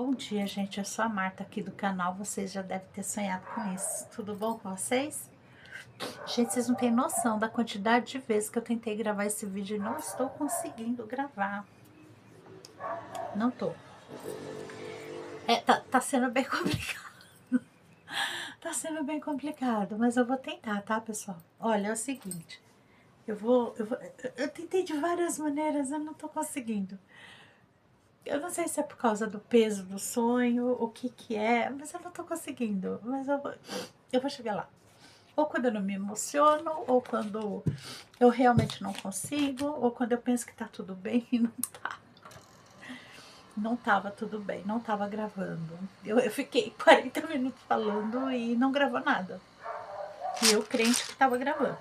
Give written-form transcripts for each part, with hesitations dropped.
Bom dia, gente. Eu sou a Marta aqui do canal. Vocês já devem ter sonhado com isso. Tudo bom com vocês? Gente, vocês não têm noção da quantidade de vezes que eu tentei gravar esse vídeo e não estou conseguindo gravar. Não tô. Tá sendo bem complicado. Tá sendo bem complicado, mas eu vou tentar, tá, pessoal? Olha, é o seguinte. Eu tentei de várias maneiras, eu não tô conseguindo. Eu não sei se é por causa do peso do sonho, o que que é, mas eu não tô conseguindo. Mas eu vou chegar lá. Ou quando eu não me emociono, ou quando eu realmente não consigo, ou quando eu penso que tá tudo bem e não tá. Não tava tudo bem, não tava gravando. Eu fiquei 40 minutos falando e não gravou nada. E eu crente que tava gravando.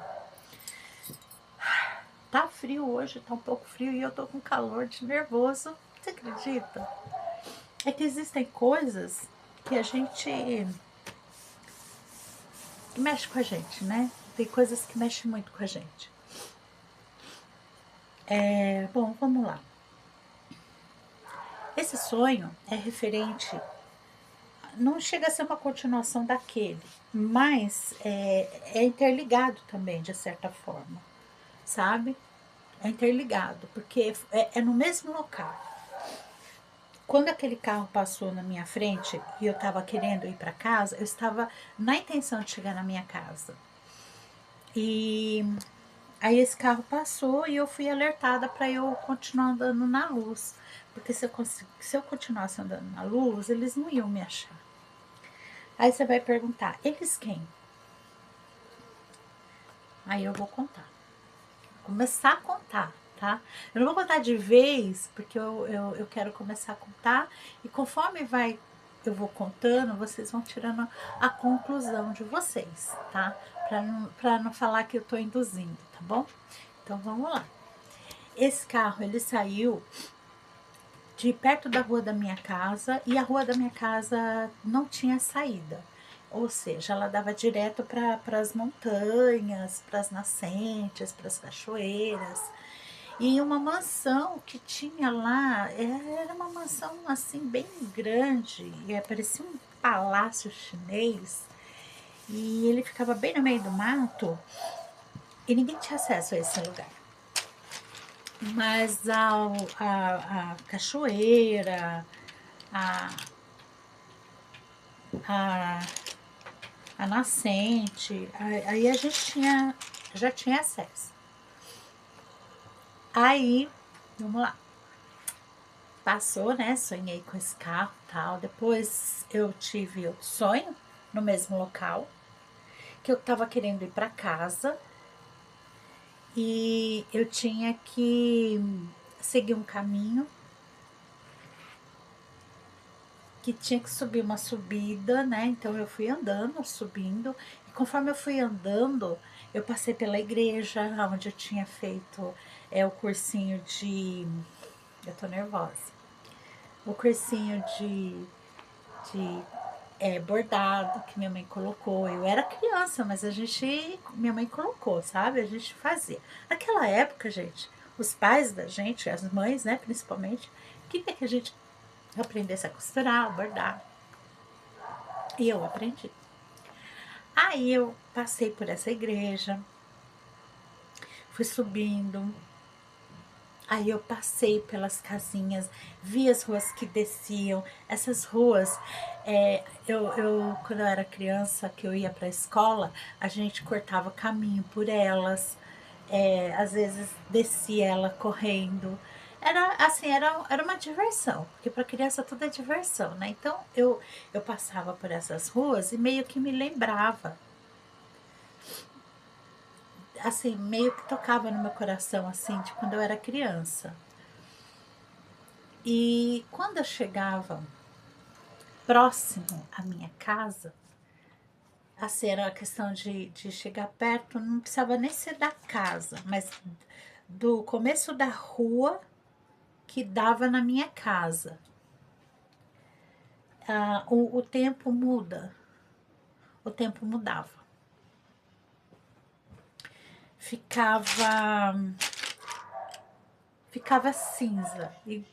Tá frio hoje, tá um pouco frio e eu tô com calor de nervoso. Você acredita? É que existem coisas que a gente que mexe com a gente, né? Tem coisas que mexem muito com a gente. Bom, vamos lá. Esse sonho é referente, não chega a ser uma continuação daquele, mas é interligado também, de certa forma, sabe? É interligado, porque é no mesmo local. Quando aquele carro passou na minha frente e eu estava querendo ir para casa, eu estava na intenção de chegar na minha casa. E aí esse carro passou e eu fui alertada para eu continuar andando na luz. Porque se eu continuasse andando na luz, eles não iam me achar. Aí você vai perguntar, eles quem? Aí eu vou contar. Vou começar a contar, tá? Eu não vou contar de vez, porque eu quero começar a contar. E conforme eu vou contando, vocês vão tirando a conclusão de vocês, tá? Pra não falar que eu tô induzindo, tá bom? Então vamos lá. Esse carro, ele saiu de perto da rua da minha casa e a rua da minha casa não tinha saída. Ou seja, ela dava direto para as montanhas, para as nascentes, para as cachoeiras. E uma mansão que tinha lá, era uma mansão assim bem grande, e parecia um palácio chinês. E ele ficava bem no meio do mato e ninguém tinha acesso a esse lugar. Mas a cachoeira, a, a, a nascente, aí a gente já tinha acesso. Aí, vamos lá. Passou, né? Sonhei com esse carro e tal. Depois eu tive outro sonho no mesmo local, que eu tava querendo ir para casa e eu tinha que seguir um caminho que tinha que subir uma subida, né? Então eu fui andando, subindo, e conforme eu fui andando, eu passei pela igreja, onde eu tinha feito o cursinho de. Eu tô nervosa. O cursinho de bordado que minha mãe colocou. Eu era criança, mas minha mãe colocou, sabe? A gente fazia. Naquela época, gente, os pais da gente, as mães, né, principalmente, queria que a gente aprendesse a costurar, a bordar. E eu aprendi. Aí eu passei por essa igreja, fui subindo. Aí eu passei pelas casinhas, vi as ruas que desciam. Essas ruas, quando eu era criança, que eu ia para a escola, a gente cortava caminho por elas. Às vezes descia ela correndo. Era assim, era uma diversão, porque para criança tudo é diversão, né? Então eu passava por essas ruas e meio que me lembrava, assim, meio que tocava no meu coração, assim, de quando eu era criança. E quando eu chegava próximo à minha casa, assim, era uma questão de chegar perto, não precisava nem ser da casa, mas do começo da rua que dava na minha casa. O tempo muda, o tempo mudava. Ficava cinza. E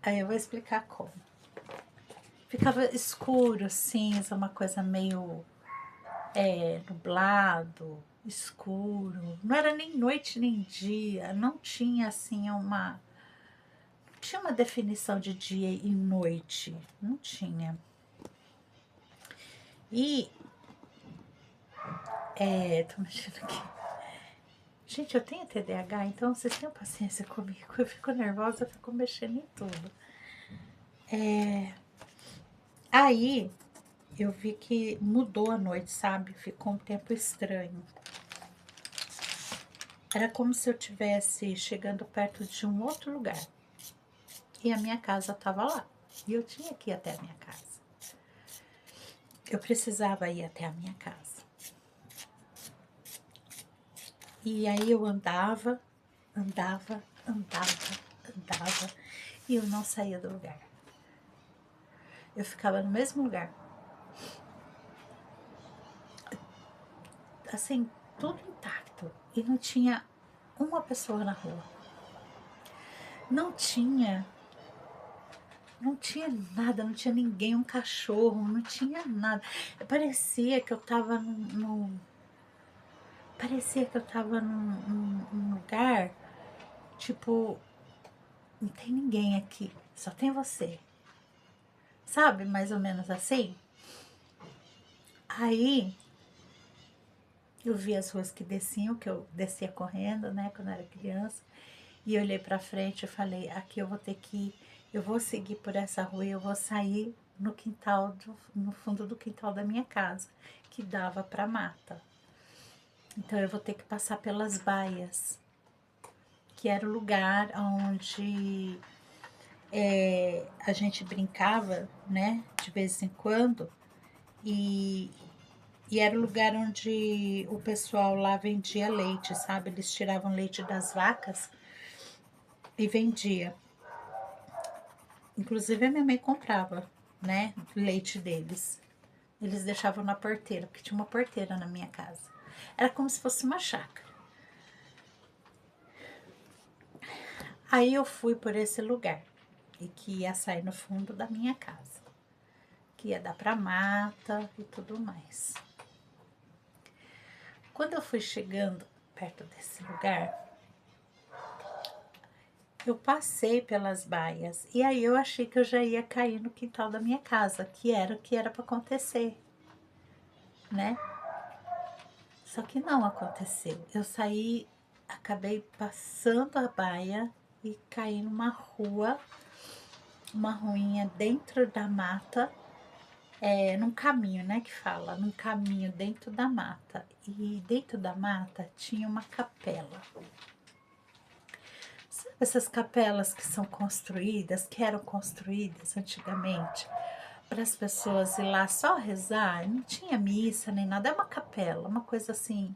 aí eu vou explicar como. ficava escuro, cinza, uma coisa meio nublado, escuro. Não era nem noite nem dia, não tinha assim tinha uma definição de dia e noite, não tinha. E, tô mexendo aqui. Gente, eu tenho TDAH, então vocês tenham paciência comigo. Eu fico nervosa, eu fico mexendo em tudo. Aí, eu vi que mudou a noite, sabe? Ficou um tempo estranho. Era como se eu estivesse chegando perto de um outro lugar. E a minha casa estava lá. E eu tinha que ir até a minha casa. Eu precisava ir até a minha casa. E aí eu andava, e eu não saía do lugar. Eu ficava no mesmo lugar. Assim, tudo intacto. E não tinha uma pessoa na rua. Não tinha nada, não tinha ninguém, um cachorro, não tinha nada. Parecia que eu tava num lugar, tipo, não tem ninguém aqui, só tem você. Sabe, mais ou menos assim? Aí, eu vi as ruas que desciam, que eu descia correndo, né, quando eu era criança. E eu olhei pra frente e falei, aqui eu vou ter que ir, eu vou seguir por essa rua e eu vou sair no quintal, no fundo do quintal da minha casa, que dava pra mata. Então eu vou ter que passar pelas baias, que era o lugar onde a gente brincava, né, de vez em quando, e era o lugar onde o pessoal lá vendia leite, sabe? Eles tiravam leite das vacas e vendia. Inclusive a minha mãe comprava, né, leite deles. Eles deixavam na porteira, porque tinha uma porteira na minha casa. Era como se fosse uma chácara. Aí eu fui por esse lugar, e que ia sair no fundo da minha casa, que ia dar pra mata e tudo mais. Quando eu fui chegando perto desse lugar, eu passei pelas baias, e aí eu achei que eu já ia cair no quintal da minha casa, que era o que era para acontecer, né? Só que não aconteceu. Eu saí, acabei passando a baia e caí numa rua, uma ruinha dentro da mata, num caminho, né, que fala, num caminho dentro da mata. E dentro da mata tinha uma capela. Sabe essas capelas que são construídas, que eram construídas antigamente, para as pessoas ir lá só rezar? Não tinha missa nem nada, é uma capela, uma coisa assim,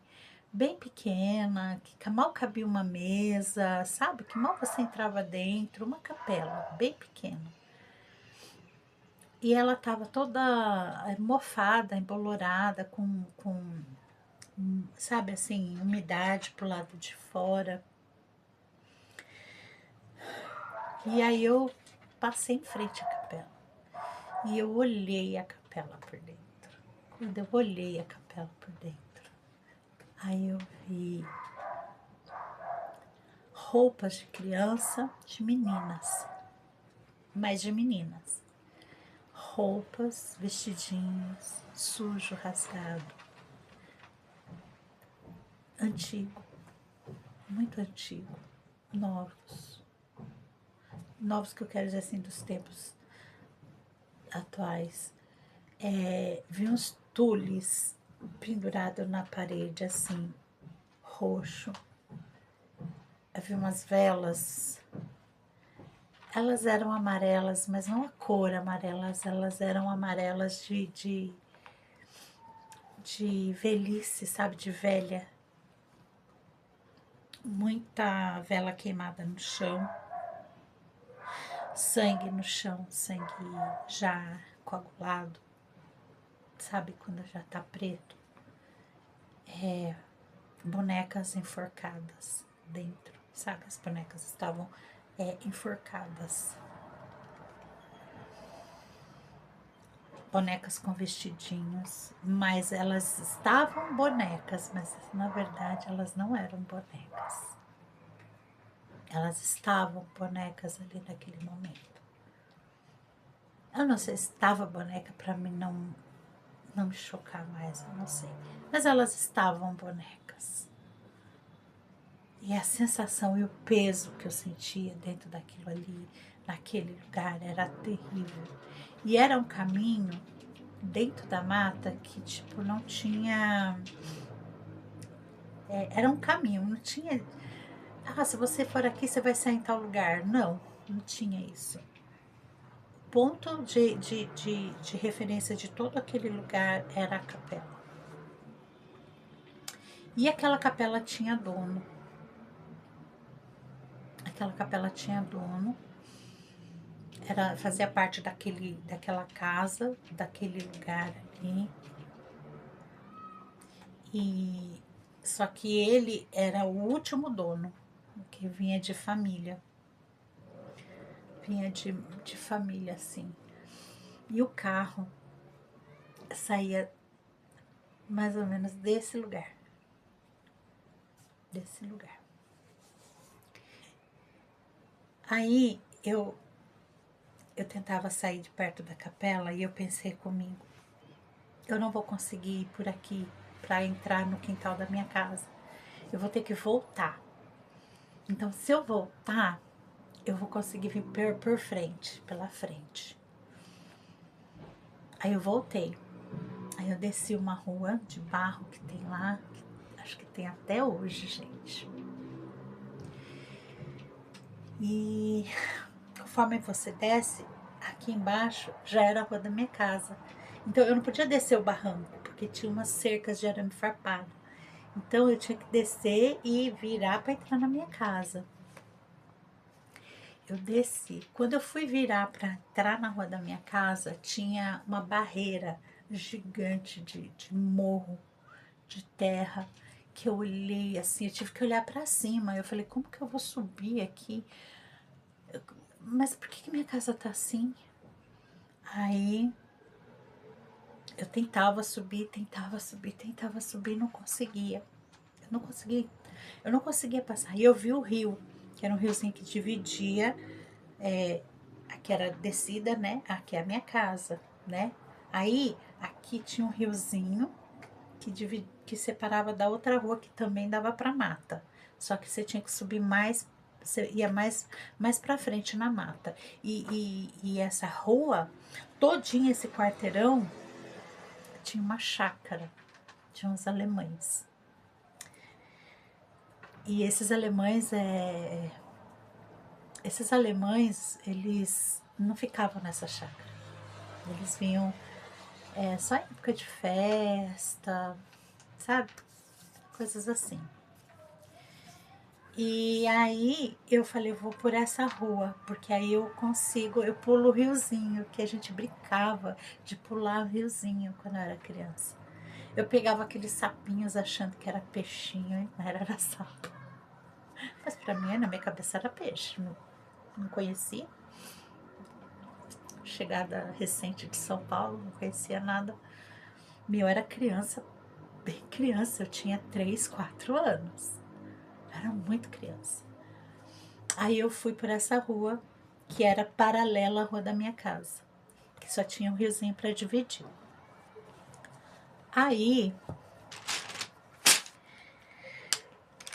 bem pequena, que mal cabia uma mesa, sabe? Que mal você entrava dentro, uma capela bem pequena. E ela estava toda mofada, embolorada, sabe assim, umidade pro lado de fora. E aí eu passei em frente à capela. E eu olhei a capela por dentro. Quando eu olhei a capela por dentro, aí eu vi roupas de criança, de meninas, mas de meninas. Roupas, vestidinhos, sujo, rasgado, antigo, muito antigo, novos. Novos que eu quero dizer assim, dos tempos atuais. Vi uns tules pendurados na parede, assim, roxo. Havia umas velas. Elas eram amarelas, mas não a cor amarelas, elas eram amarelas de velhice, sabe? De velha. Muita vela queimada no chão. Sangue no chão, sangue já coagulado. Sabe quando já tá preto? Bonecas enforcadas dentro, sabe? As bonecas estavam enforcadas. bonecas com vestidinhos, mas elas estavam bonecas, mas na verdade elas não eram bonecas. Elas estavam bonecas ali naquele momento. Eu não sei se estava boneca para mim não me chocar mais, eu não sei. Mas elas estavam bonecas. E a sensação e o peso que eu sentia dentro daquilo ali, naquele lugar, era terrível. E era um caminho dentro da mata que, tipo, não tinha... era um caminho, não tinha... Ah, se você for aqui, você vai sair em tal lugar. Não, não tinha isso. O ponto de referência de todo aquele lugar era a capela. E aquela capela tinha dono. Aquela capela tinha dono. Fazia parte daquela casa, daquele lugar ali. E só que ele era o último dono, que vinha de família. Vinha de família, assim. E o carro saía mais ou menos desse lugar. Desse lugar. Aí eu tentava sair de perto da capela e eu pensei comigo, eu não vou conseguir ir por aqui para entrar no quintal da minha casa. Eu vou ter que voltar. Então, se eu voltar, eu vou conseguir vir por frente, pela frente. Aí eu voltei. Aí eu desci uma rua de barro que tem lá, que acho que tem até hoje, gente. E conforme você desce, aqui embaixo já era a rua da minha casa. Então eu não podia descer o barranco, porque tinha umas cercas de arame farpado. Então eu tinha que descer e virar para entrar na minha casa. Eu desci. Quando eu fui virar para entrar na rua da minha casa, tinha uma barreira gigante de morro, de terra, que eu olhei assim, eu tive que olhar para cima. Eu falei, como que eu vou subir aqui? Mas por que minha casa tá assim? Aí eu tentava subir, não conseguia. Eu não conseguia passar. E eu vi o rio, que era um riozinho que dividia, aqui era descida, né? Aqui é a minha casa, né? Aí, aqui tinha um riozinho que separava da outra rua que também dava pra mata. Só que você tinha que subir mais, você ia mais pra frente na mata. E essa rua, todinha esse quarteirão, tinha uma chácara, tinha uns alemães. E esses alemães, eles não ficavam nessa chácara. Eles vinham só em época de festa, sabe? Coisas assim. E aí eu falei, eu vou por essa rua, porque aí eu pulo o riozinho, que a gente brincava de pular o riozinho quando eu era criança. Eu pegava aqueles sapinhos achando que era peixinho, mas era sapo. Mas pra mim, na minha cabeça, era peixe. Não conhecia. Chegada recente de São Paulo, não conhecia nada. Eu era criança, bem criança, eu tinha 3, 4 anos. Eu era muito criança. Aí eu fui por essa rua, que era paralela à rua da minha casa, que só tinha um riozinho para dividir. Aí,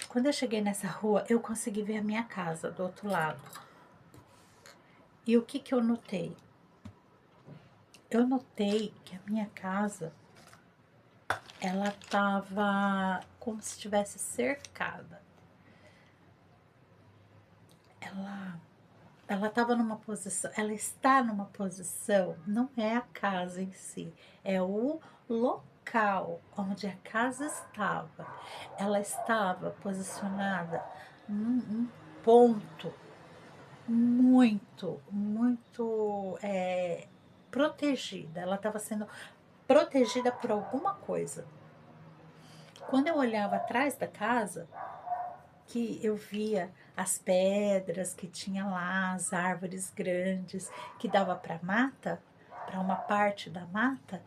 quando eu cheguei nessa rua, eu consegui ver a minha casa do outro lado. E o que eu notei? Eu notei que a minha casa, ela tava como se estivesse cercada. Ela estava numa posição, ela está numa posição, não é a casa em si, é o local onde a casa estava. Ela estava posicionada num ponto muito protegida. Ela estava sendo protegida por alguma coisa. Quando eu olhava atrás da casa, que eu via as pedras que tinha lá, as árvores grandes que dava para para uma parte da mata,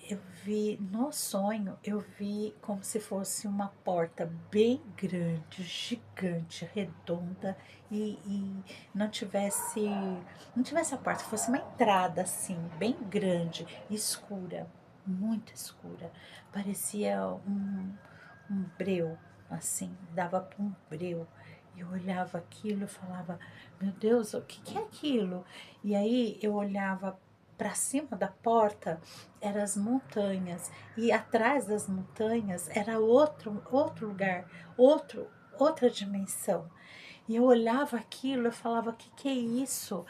eu vi, no sonho, eu vi como se fosse uma porta bem grande, gigante, redonda, e não tivesse a porta, fosse uma entrada assim, bem grande, escura, muito escura. Parecia um breu, assim, dava para um breu. E eu olhava aquilo e falava, meu Deus, o que que é aquilo? E aí eu olhava para cima da porta, eram as montanhas, e atrás das montanhas era outro lugar, outra dimensão. E eu olhava aquilo, eu falava, o que que é isso?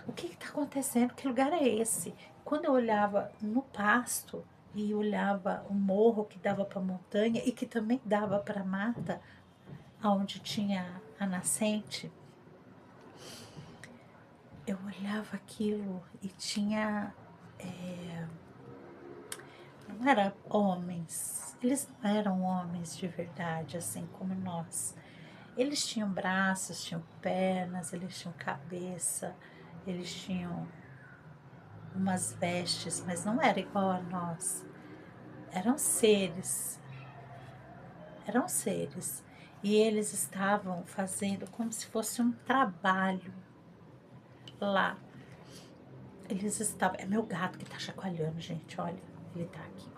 O que está acontecendo? Que lugar é esse? Quando eu olhava no pasto e olhava o morro que dava para a montanha e que também dava para a mata, onde tinha a nascente, eu olhava aquilo e tinha. Não eram homens, eles não eram homens de verdade, assim como nós. Eles tinham braços, tinham pernas, eles tinham cabeça, eles tinham umas vestes, mas não era igual a nós. Eram seres, eram seres. E eles estavam fazendo como se fosse um trabalho lá. Eles estavam. É meu gato que tá chacoalhando, gente. Olha, ele tá aqui.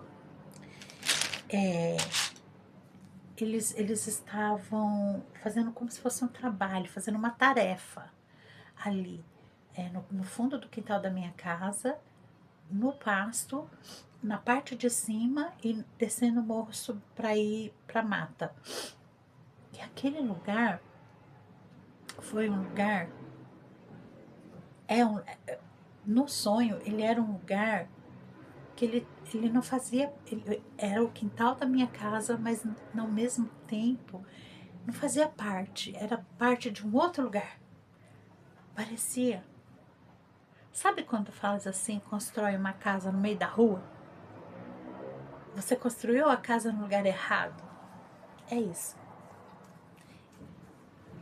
Eles estavam fazendo como se fosse um trabalho, fazendo uma tarefa ali, no fundo do quintal da minha casa, no pasto, na parte de cima e descendo o morro para ir para mata. E aquele lugar foi um lugar, é um, no sonho ele era um lugar que ele não fazia, ele, era o quintal da minha casa, mas ao mesmo tempo não fazia parte, era parte de um outro lugar. Parecia. Sabe quando faz assim, constrói uma casa no meio da rua? Você construiu a casa no lugar errado. É isso.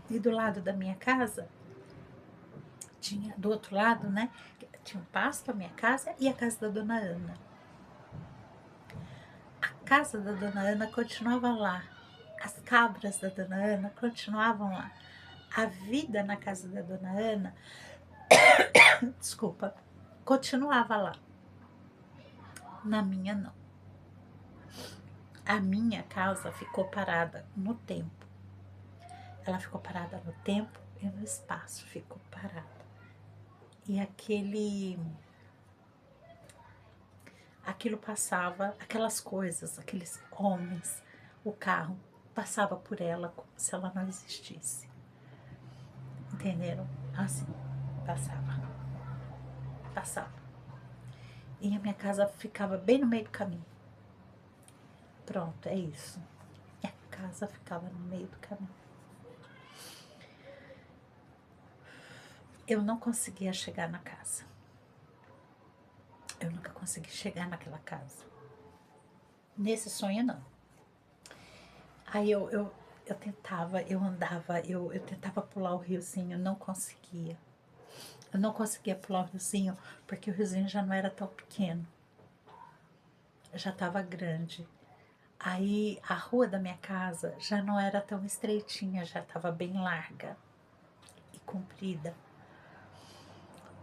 E do lado da minha casa, tinha, do outro lado, né? Tinha um pasto, a minha casa e a casa da dona Ana. A casa da dona Ana continuava lá. As cabras da dona Ana continuavam lá. A vida na casa da dona Ana, desculpa, continuava lá. Na minha, não. A minha casa ficou parada no tempo. Ela ficou parada no tempo e no espaço, ficou parada. E aquilo passava, aquelas coisas, aqueles homens, o carro passava por ela como se ela não existisse. Entenderam? Assim, passava. E a minha casa ficava bem no meio do caminho. Pronto, é isso. E a casa ficava no meio do caminho. Eu não conseguia chegar na casa. Eu nunca consegui chegar naquela casa. Nesse sonho, não. Aí eu tentava, eu andava, eu tentava pular o riozinho, não conseguia. Eu não conseguia pular o riozinho porque o riozinho já não era tão pequeno. Já estava grande. Aí a rua da minha casa já não era tão estreitinha, já estava bem larga e comprida.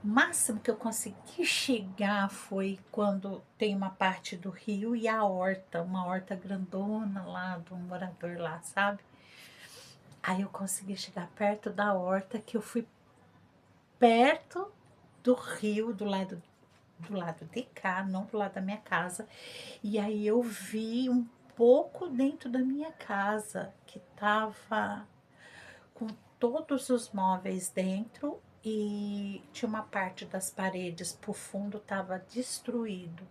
O máximo que eu consegui chegar foi quando tem uma parte do rio e a horta, uma horta grandona lá do morador lá, sabe? Aí eu consegui chegar perto da horta, que eu fui perto do rio, do lado de cá, não do lado da minha casa. E aí eu vi um pouco dentro da minha casa, que tava com todos os móveis dentro e tinha uma parte das paredes por fundo tava destruído.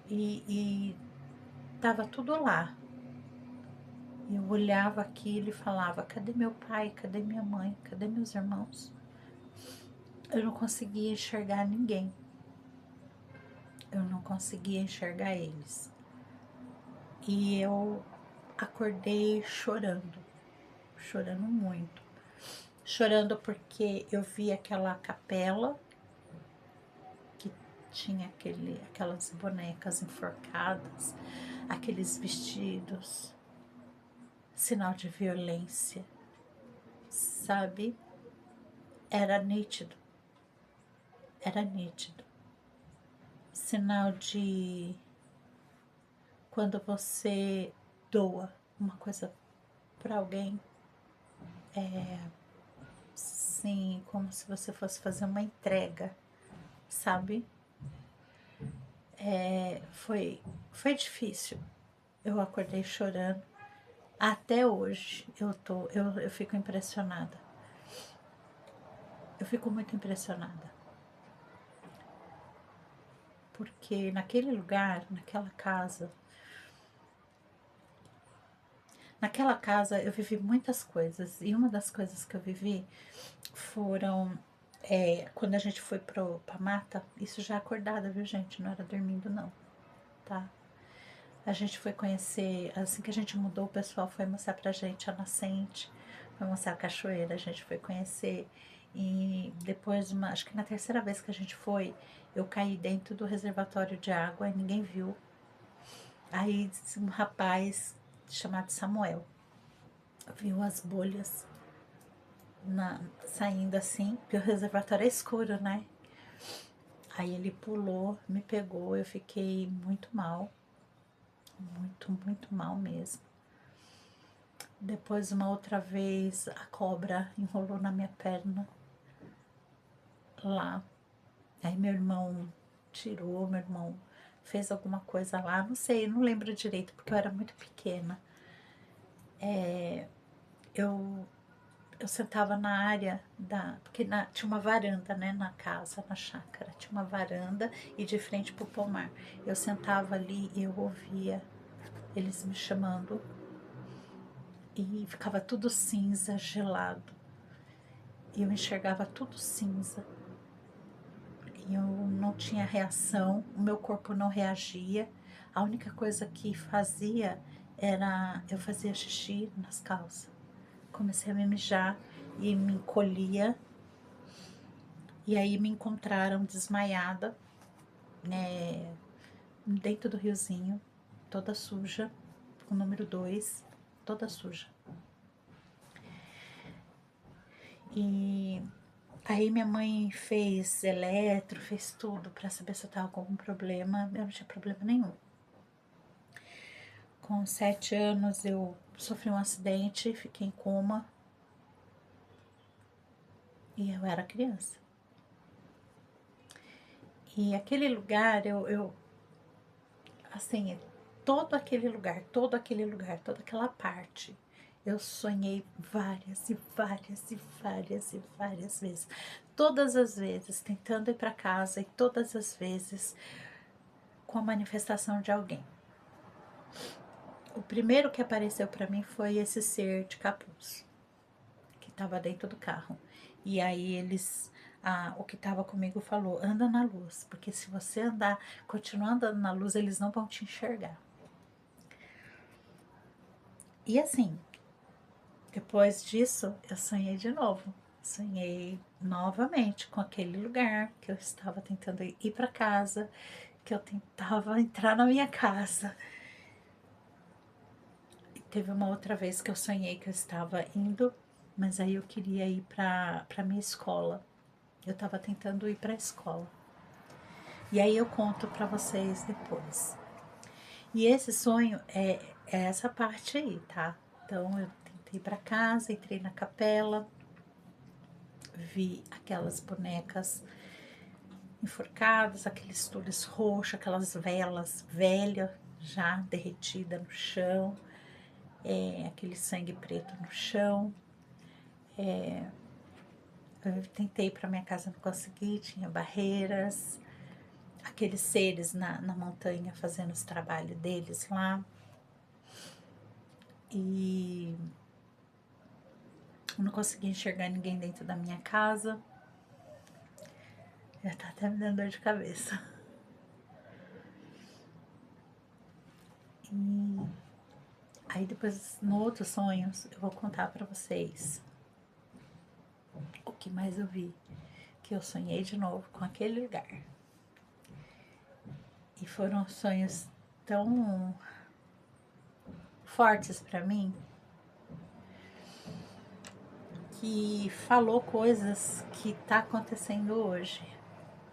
E tava tudo lá. Eu olhava aquilo e falava: cadê meu pai? Cadê minha mãe? Cadê meus irmãos? Eu não conseguia enxergar ninguém. Eu não conseguia enxergar eles. E eu acordei chorando, chorando muito. Chorando porque eu vi aquela capela tinha aquelas bonecas enforcadas, aqueles vestidos, sinal de violência, sabe? Era nítido, era nítido. Sinal de quando você doa uma coisa para alguém, sim, como se você fosse fazer uma entrega, sabe? Foi difícil. Eu acordei chorando. Até hoje eu fico impressionada. Eu fico muito impressionada. Porque naquele lugar, naquela casa eu vivi muitas coisas. E uma das coisas que eu vivi foram quando a gente foi pra mata, isso já acordada, viu, gente? Não era dormindo, não, tá? A gente foi conhecer, assim que a gente mudou, o pessoal foi mostrar pra gente a nascente, foi mostrar a cachoeira, a gente foi conhecer. E depois, acho que na terceira vez que a gente foi, eu caí dentro do reservatório de água e ninguém viu. Aí um rapaz chamado Samuel viu as bolhas saindo assim, porque o reservatório é escuro, né? Aí ele pulou, me pegou, eu fiquei muito mal, muito mal mesmo. Depois, uma outra vez, a cobra enrolou na minha perna lá. Aí meu irmão tirou, meu irmão fez alguma coisa lá, não sei, não lembro direito, porque eu era muito pequena. Eu, eu sentava na área porque tinha uma varanda, né, na casa, na chácara, tinha uma varanda e de frente pro pomar. Eu sentava ali e eu ouvia eles me chamando e ficava tudo cinza, gelado. E eu enxergava tudo cinza. E eu não tinha reação, o meu corpo não reagia. A única coisa que fazia era eu fazia xixi nas calças. Comecei a me mijar e me encolhia. E aí me encontraram desmaiada, né, dentro do riozinho, toda suja, o número 2, toda suja. E aí minha mãe fez eletro, fez tudo pra saber se eu tava com algum problema. Eu não tinha problema nenhum. Com 7 anos eu sofri um acidente, fiquei em coma. E eu era criança. E aquele lugar, assim, todo aquele lugar, toda aquela parte, eu sonhei várias e várias e várias e várias vezes. Todas as vezes tentando ir para casa e todas as vezes com a manifestação de alguém. O primeiro que apareceu para mim foi esse ser de capuz, que estava dentro do carro. E aí o que estava comigo falou, anda na luz, porque se você continuar andando na luz, eles não vão te enxergar. E assim, depois disso, eu sonhei de novo. Sonhei novamente com aquele lugar que eu estava tentando ir para casa, que eu tentava entrar na minha casa. E teve uma outra vez que eu sonhei que eu estava indo, mas aí eu queria ir para minha escola. Eu estava tentando ir para a escola. E aí eu conto para vocês depois. E esse sonho é essa parte aí, tá? Então eu tentei ir para casa, entrei na capela, vi aquelas bonecas enforcadas, aqueles tules roxos, aquelas velas velhas já derretida no chão, aquele sangue preto no chão. Eu tentei ir para minha casa, não consegui, tinha barreiras, aqueles seres na montanha fazendo os trabalhos deles lá. E eu não consegui enxergar ninguém dentro da minha casa. Já tá até me dando dor de cabeça. E aí depois, no outro sonhos, eu vou contar pra vocês o que mais eu vi. Que eu sonhei de novo com aquele lugar. E foram sonhos tão fortes para mim, que falou coisas que tá acontecendo hoje.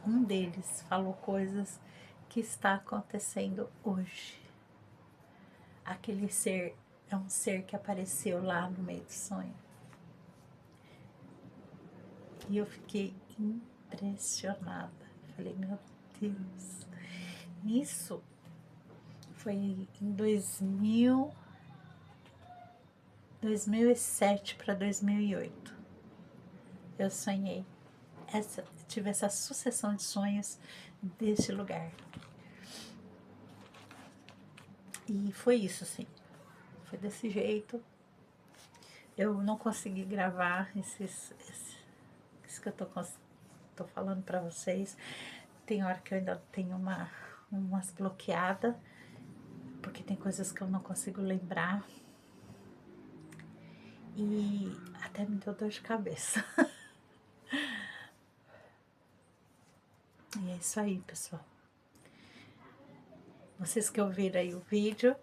Um deles falou coisas que está acontecendo hoje. Aquele ser é um ser que apareceu lá no meio do sonho. E eu fiquei impressionada. Falei, meu Deus. Isso foi em 2007 para 2008. Eu sonhei. Tive essa sucessão de sonhos desse lugar. E foi isso, sim. Foi desse jeito. Eu não consegui gravar isso que eu tô falando pra vocês. Tem hora que eu ainda tenho umas bloqueadas, porque tem coisas que eu não consigo lembrar. E até me deu dor de cabeça. E é isso aí, pessoal. Vocês que ouviram aí o vídeo,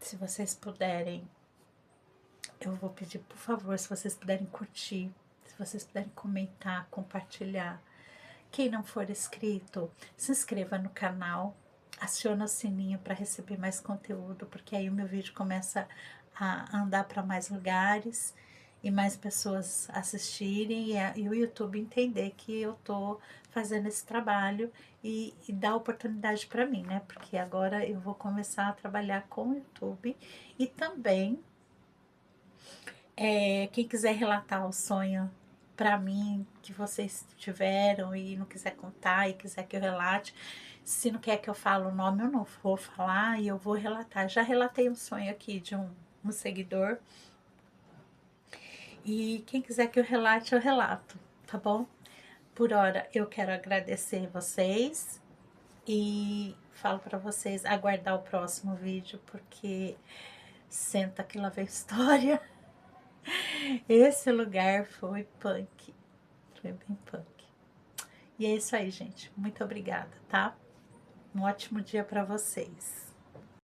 se vocês puderem, eu vou pedir, por favor, se vocês puderem curtir, se vocês puderem comentar, compartilhar. Quem não for inscrito, se inscreva no canal, aciona o sininho para receber mais conteúdo, porque aí o meu vídeo começa a andar para mais lugares e mais pessoas assistirem e o YouTube entender que eu tô fazendo esse trabalho e dar oportunidade para mim, né? Porque agora eu vou começar a trabalhar com o YouTube e também quem quiser relatar o sonho para mim que vocês tiveram e não quiser contar e quiser que eu relate, se não quer que eu fale o nome, eu não vou falar e eu vou relatar. Já relatei um sonho aqui de um seguidor e quem quiser que eu relate, eu relato, tá bom? Por hora, eu quero agradecer vocês e falo para vocês aguardar o próximo vídeo, porque senta que lá vem história. Esse lugar foi punk. Foi bem punk. E é isso aí, gente. Muito obrigada, tá? Um ótimo dia para vocês.